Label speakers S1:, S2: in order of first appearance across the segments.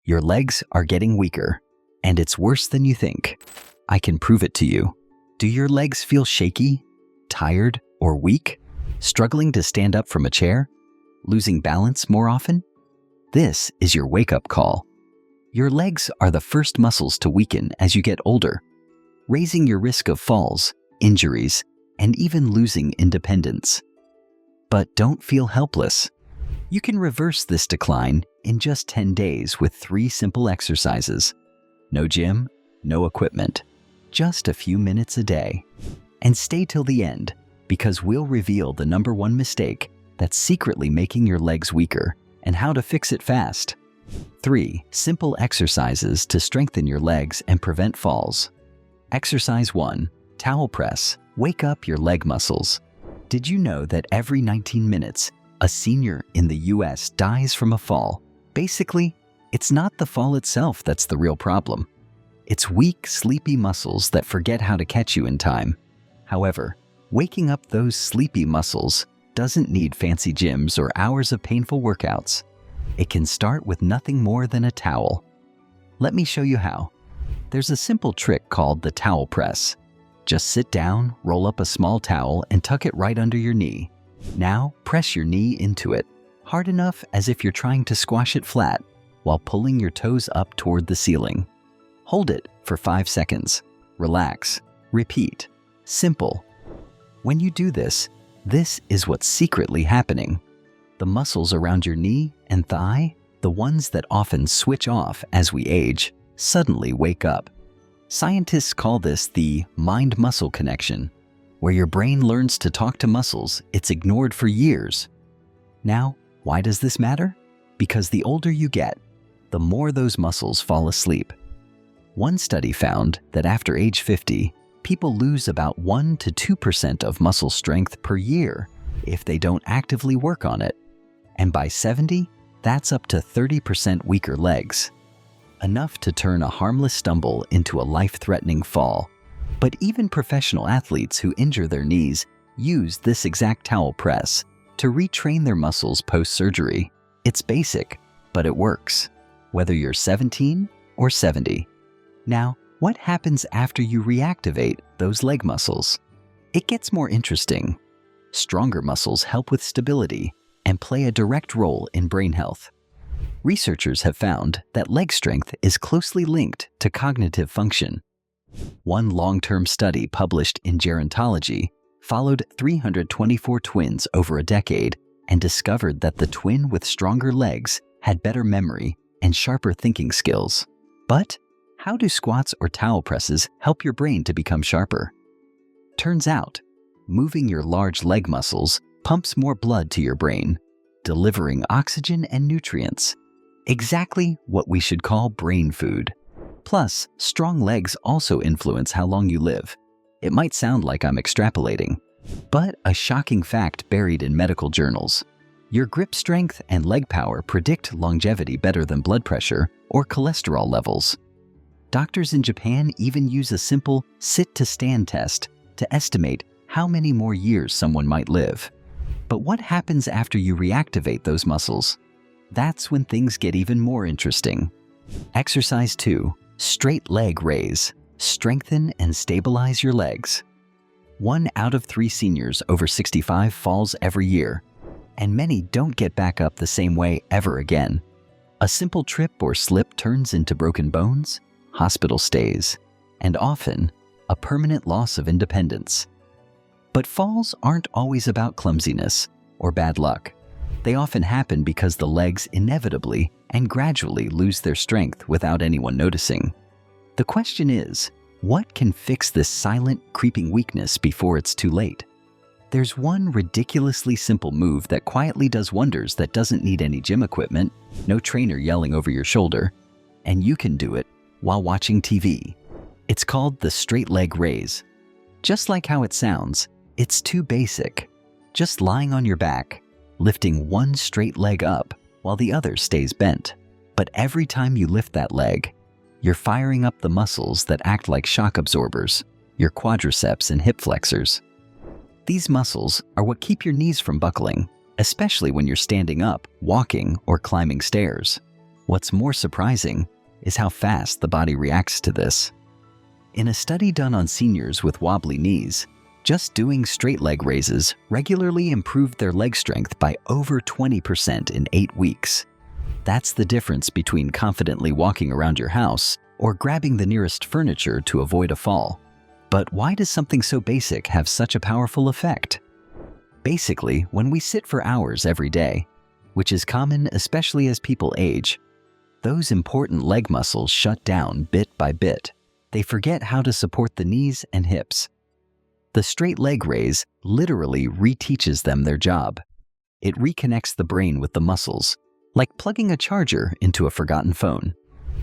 S1: Your legs are getting weaker, and it's worse than you think. I can prove it to you. Do your legs feel shaky, tired, or weak? Struggling to stand up from a chair? Losing balance more often? This is your wake-up call. Your legs are the first muscles to weaken as you get older, raising your risk of falls, injuries, and even losing independence. But don't feel helpless. You can reverse this decline in just 10 days with 3 simple exercises. No gym, no equipment, just a few minutes a day. And stay till the end, because we'll reveal the #1 mistake that's secretly making your legs weaker and how to fix it fast. 3 simple exercises to strengthen your legs and prevent falls. Exercise 1. Towel press. Wake up your leg muscles. Did you know that every 19 minutes, a senior in the US dies from a fall? Basically, it's not the fall itself that's the real problem. It's weak, sleepy muscles that forget how to catch you in time. However, waking up those sleepy muscles doesn't need fancy gyms or hours of painful workouts. It can start with nothing more than a towel. Let me show you how. There's a simple trick called the towel press. Just sit down, roll up a small towel, and tuck it right under your knee. Now, press your knee into it, hard enough as if you're trying to squash it flat, while pulling your toes up toward the ceiling. Hold it for 5 seconds. Relax. Repeat. Simple. When you do this is what's secretly happening. The muscles around your knee and thigh, the ones that often switch off as we age, suddenly wake up. Scientists call this the mind-muscle connection, where your brain learns to talk to muscles it's ignored for years. Now, why does this matter? Because the older you get, the more those muscles fall asleep. One study found that after age 50, people lose about 1 to 2% of muscle strength per year if they don't actively work on it. And by 70, that's up to 30% weaker legs. Enough to turn a harmless stumble into a life-threatening fall. But even professional athletes who injure their knees use this exact towel press to retrain their muscles post-surgery. It's basic, but it works, whether you're 17 or 70. Now, what happens after you reactivate those leg muscles? It gets more interesting. Stronger muscles help with stability and play a direct role in brain health. Researchers have found that leg strength is closely linked to cognitive function. One long-term study published in Gerontology followed 324 twins over a decade and discovered that the twin with stronger legs had better memory and sharper thinking skills. But how do squats or towel presses help your brain to become sharper? Turns out, moving your large leg muscles pumps more blood to your brain, delivering oxygen and nutrients. Exactly what we should call brain food. Plus, strong legs also influence how long you live. It might sound like I'm extrapolating, but a shocking fact buried in medical journals. Your grip strength and leg power predict longevity better than blood pressure or cholesterol levels. Doctors in Japan even use a simple sit-to-stand test to estimate how many more years someone might live. But what happens after you reactivate those muscles? That's when things get even more interesting. Exercise 2. Straight leg raise. Strengthen and stabilize your legs. 1 out of 3 seniors over 65 falls every year, and many don't get back up the same way ever again. A simple trip or slip turns into broken bones, hospital stays, and often a permanent loss of independence. But falls aren't always about clumsiness or bad luck. They often happen because the legs inevitably and gradually lose their strength without anyone noticing. The question is, what can fix this silent, creeping weakness before it's too late? There's one ridiculously simple move that quietly does wonders that doesn't need any gym equipment, no trainer yelling over your shoulder, and you can do it while watching TV. It's called the straight leg raise. Just like how it sounds, it's too basic. Just lying on your back, lifting one straight leg up while the other stays bent. But every time you lift that leg, you're firing up the muscles that act like shock absorbers, your quadriceps and hip flexors. These muscles are what keep your knees from buckling, especially when you're standing up, walking, or climbing stairs. What's more surprising is how fast the body reacts to this. In a study done on seniors with wobbly knees, just doing straight leg raises regularly improved their leg strength by over 20% in 8 weeks. That's the difference between confidently walking around your house or grabbing the nearest furniture to avoid a fall. But why does something so basic have such a powerful effect? Basically, when we sit for hours every day, which is common especially as people age, those important leg muscles shut down bit by bit. They forget how to support the knees and hips. The straight leg raise literally reteaches them their job. It reconnects the brain with the muscles, like plugging a charger into a forgotten phone.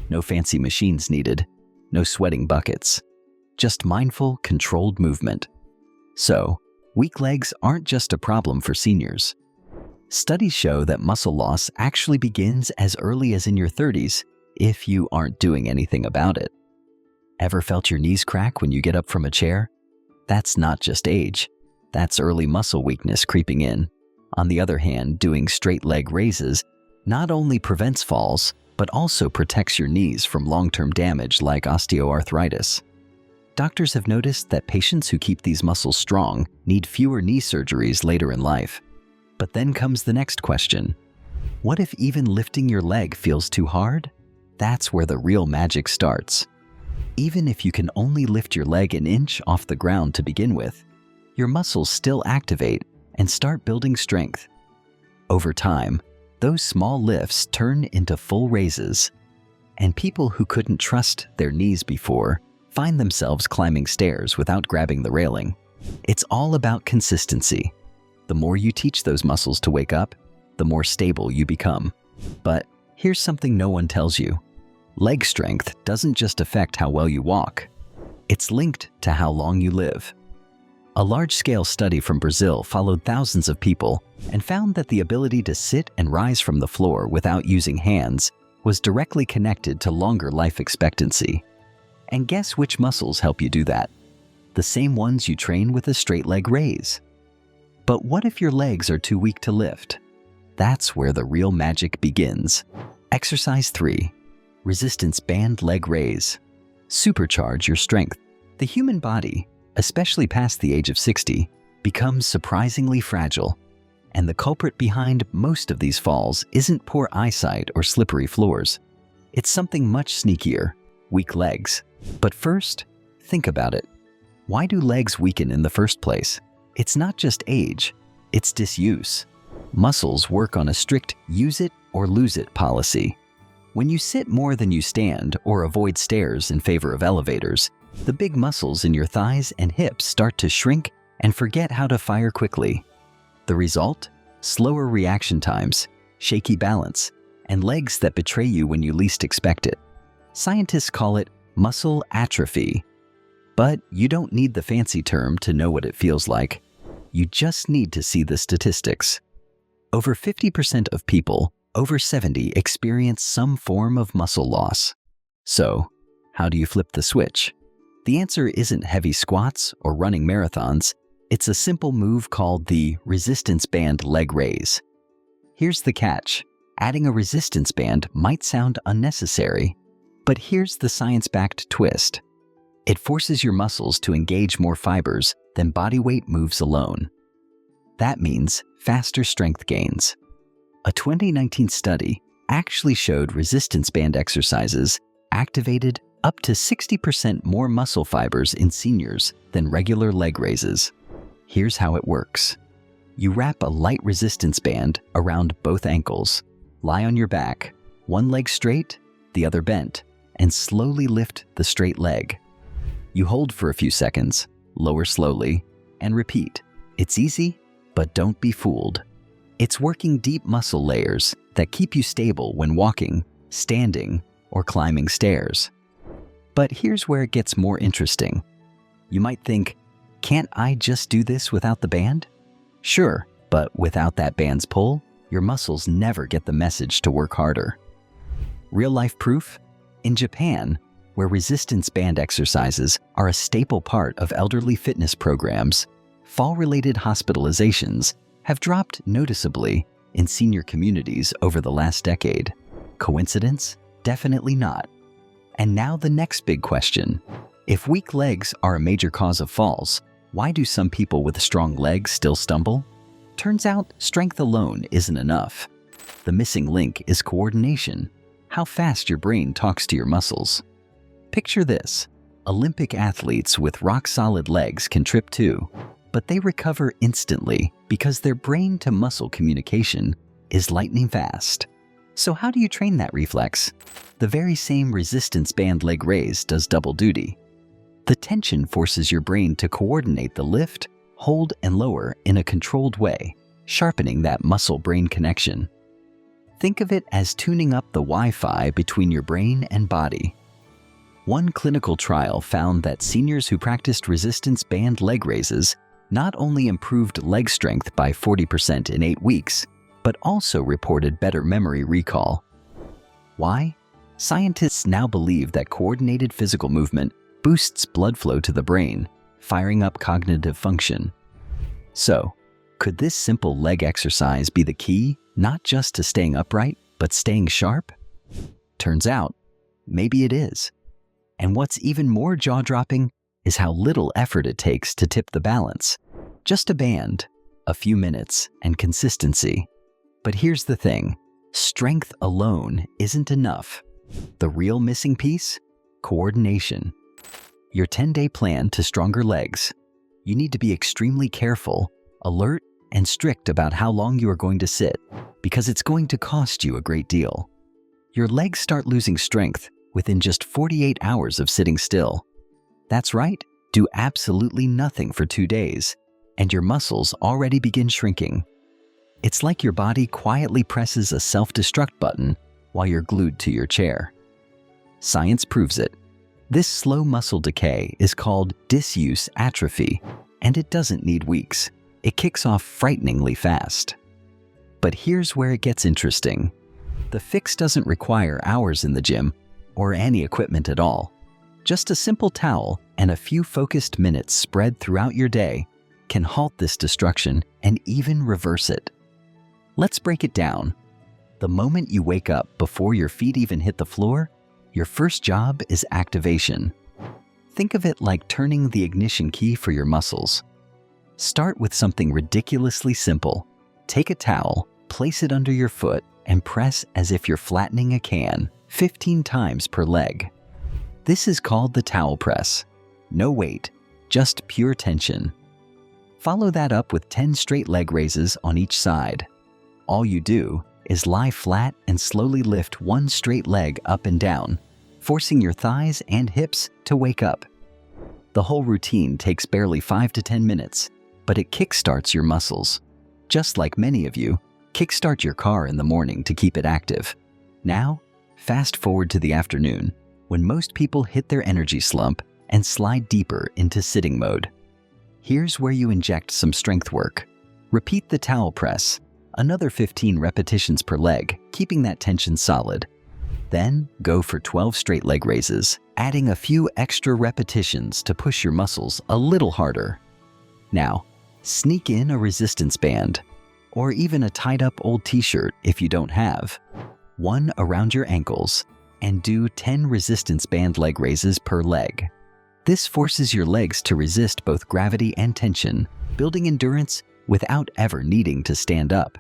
S1: No fancy machines needed, no sweating buckets, just mindful, controlled movement. So, weak legs aren't just a problem for seniors. Studies show that muscle loss actually begins as early as in your 30s if you aren't doing anything about it. Ever felt your knees crack when you get up from a chair? That's not just age. That's early muscle weakness creeping in. On the other hand, doing straight leg raises not only prevents falls, but also protects your knees from long-term damage like osteoarthritis. Doctors have noticed that patients who keep these muscles strong need fewer knee surgeries later in life. But then comes the next question. What if even lifting your leg feels too hard? That's where the real magic starts. Even if you can only lift your leg an inch off the ground to begin with, your muscles still activate and start building strength. Over time, those small lifts turn into full raises, and people who couldn't trust their knees before find themselves climbing stairs without grabbing the railing. It's all about consistency. The more you teach those muscles to wake up, the more stable you become. But here's something no one tells you. Leg strength doesn't just affect how well you walk. It's linked to how long you live. A large-scale study from Brazil followed thousands of people and found that the ability to sit and rise from the floor without using hands was directly connected to longer life expectancy. And guess which muscles help you do that? The same ones you train with a straight leg raise. But what if your legs are too weak to lift? That's where the real magic begins. Exercise 3. Resistance band leg raise. Supercharge your strength. The human body, especially past the age of 60, becomes surprisingly fragile. And the culprit behind most of these falls isn't poor eyesight or slippery floors. It's something much sneakier: weak legs. But first, think about it. Why do legs weaken in the first place? It's not just age, it's disuse. Muscles work on a strict use it or lose it policy. When you sit more than you stand or avoid stairs in favor of elevators, the big muscles in your thighs and hips start to shrink and forget how to fire quickly. The result? Slower reaction times, shaky balance, and legs that betray you when you least expect it. Scientists call it muscle atrophy. But you don't need the fancy term to know what it feels like. You just need to see the statistics. Over 50% of people over 70 experience some form of muscle loss. So, how do you flip the switch? The answer isn't heavy squats or running marathons. It's a simple move called the resistance band leg raise. Here's the catch. Adding a resistance band might sound unnecessary, but here's the science-backed twist. It forces your muscles to engage more fibers than body weight moves alone. That means faster strength gains. A 2019 study actually showed resistance band exercises activated up to 60% more muscle fibers in seniors than regular leg raises. Here's how it works. You wrap a light resistance band around both ankles, lie on your back, one leg straight, the other bent, and slowly lift the straight leg. You hold for a few seconds, lower slowly, and repeat. It's easy, but don't be fooled. It's working deep muscle layers that keep you stable when walking, standing, or climbing stairs. But here's where it gets more interesting. You might think, can't I just do this without the band? Sure, but without that band's pull, your muscles never get the message to work harder. Real-life proof? In Japan, where resistance band exercises are a staple part of elderly fitness programs, fall-related hospitalizations have dropped noticeably in senior communities over the last decade. Coincidence? Definitely not. And now the next big question. If weak legs are a major cause of falls, why do some people with strong legs still stumble? Turns out strength alone isn't enough. The missing link is coordination, how fast your brain talks to your muscles. Picture this. Olympic athletes with rock-solid legs can trip too, but they recover instantly because their brain-to-muscle communication is lightning fast. So how do you train that reflex? The very same resistance band leg raise does double duty. The tension forces your brain to coordinate the lift, hold, and lower in a controlled way, sharpening that muscle-brain connection. Think of it as tuning up the Wi-Fi between your brain and body. One clinical trial found that seniors who practiced resistance band leg raises not only improved leg strength by 40% in 8 weeks, but also reported better memory recall. Why? Scientists now believe that coordinated physical movement boosts blood flow to the brain, firing up cognitive function. So, could this simple leg exercise be the key, not just to staying upright, but staying sharp? Turns out, maybe it is. And what's even more jaw-dropping is how little effort it takes to tip the balance. Just a band, a few minutes, and consistency. But here's the thing, strength alone isn't enough. The real missing piece? Coordination. Your 10-day plan to stronger legs. You need to be extremely careful, alert, and strict about how long you are going to sit, because it's going to cost you a great deal. Your legs start losing strength within just 48 hours of sitting still. That's right, do absolutely nothing for 2 days, and your muscles already begin shrinking. It's like your body quietly presses a self-destruct button while you're glued to your chair. Science proves it. This slow muscle decay is called disuse atrophy, and it doesn't need weeks. It kicks off frighteningly fast. But here's where it gets interesting. The fix doesn't require hours in the gym or any equipment at all. Just a simple towel and a few focused minutes spread throughout your day can halt this destruction and even reverse it. Let's break it down. The moment you wake up before your feet even hit the floor, your first job is activation. Think of it like turning the ignition key for your muscles. Start with something ridiculously simple. Take a towel, place it under your foot, and press as if you're flattening a can 15 times per leg. This is called the towel press. No weight, just pure tension. Follow that up with 10 straight leg raises on each side. All you do is lie flat and slowly lift one straight leg up and down, forcing your thighs and hips to wake up. The whole routine takes barely 5 to 10 minutes, but it kickstarts your muscles. Just like many of you, kickstart your car in the morning to keep it active. Now, fast forward to the afternoon, when most people hit their energy slump and slide deeper into sitting mode. Here's where you inject some strength work. Repeat the towel press, another 15 repetitions per leg, keeping that tension solid. Then go for 12 straight leg raises, adding a few extra repetitions to push your muscles a little harder. Now, sneak in a resistance band, or even a tied-up old t-shirt if you don't have, one around your ankles, and do 10 resistance band leg raises per leg. This forces your legs to resist both gravity and tension, building endurance without ever needing to stand up.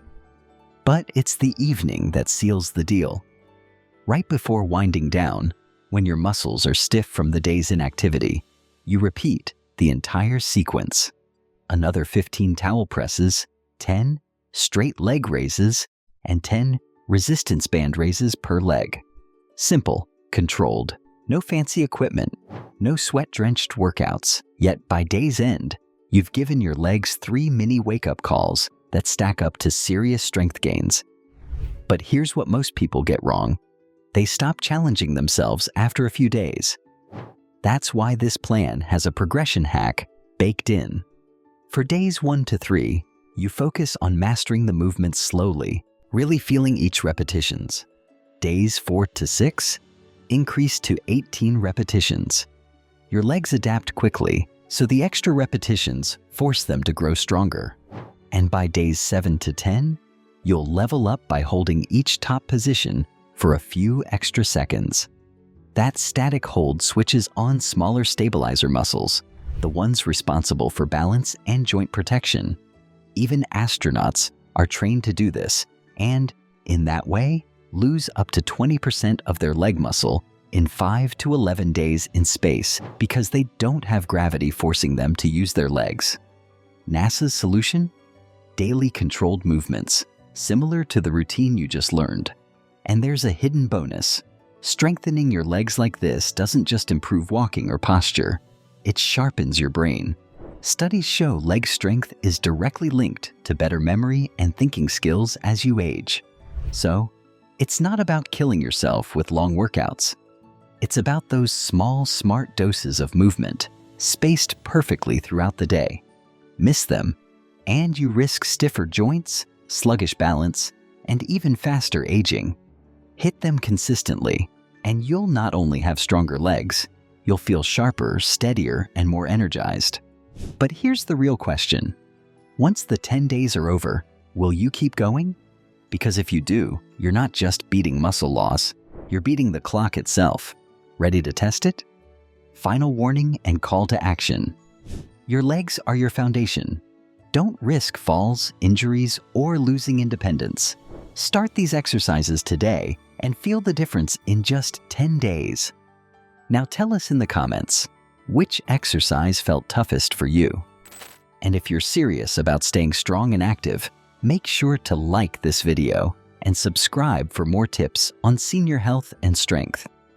S1: But it's the evening that seals the deal. Right before winding down, when your muscles are stiff from the day's inactivity, you repeat the entire sequence. Another 15 towel presses, 10 straight leg raises, and 10 resistance band raises per leg. Simple, controlled, no fancy equipment, no sweat-drenched workouts. Yet by day's end, you've given your legs 3 mini wake-up calls that stack up to serious strength gains. But here's what most people get wrong. They stop challenging themselves after a few days. That's why this plan has a progression hack baked in. For days 1 to 3, you focus on mastering the movements slowly, really feeling each repetitions. Days 4 to 6, increase to 18 repetitions. Your legs adapt quickly, so the extra repetitions force them to grow stronger. And by days 7 to 10, you'll level up by holding each top position for a few extra seconds. That static hold switches on smaller stabilizer muscles, the ones responsible for balance and joint protection. Even astronauts are trained to do this, and, in that way, lose up to 20% of their leg muscle in 5 to 11 days in space because they don't have gravity forcing them to use their legs. NASA's solution? Daily controlled movements, similar to the routine you just learned. And there's a hidden bonus. Strengthening your legs like this doesn't just improve walking or posture, it sharpens your brain. Studies show leg strength is directly linked to better memory and thinking skills as you age. So, it's not about killing yourself with long workouts. It's about those small, smart doses of movement, spaced perfectly throughout the day. Miss them, and you risk stiffer joints, sluggish balance, and even faster aging. Hit them consistently, and you'll not only have stronger legs, you'll feel sharper, steadier, and more energized. But here's the real question. Once the 10 days are over, will you keep going? Because if you do, you're not just beating muscle loss, you're beating the clock itself. Ready to test it? Final warning and call to action. Your legs are your foundation. Don't risk falls, injuries, or losing independence. Start these exercises today and feel the difference in just 10 days. Now tell us in the comments, which exercise felt toughest for you? And if you're serious about staying strong and active, make sure to like this video and subscribe for more tips on senior health and strength.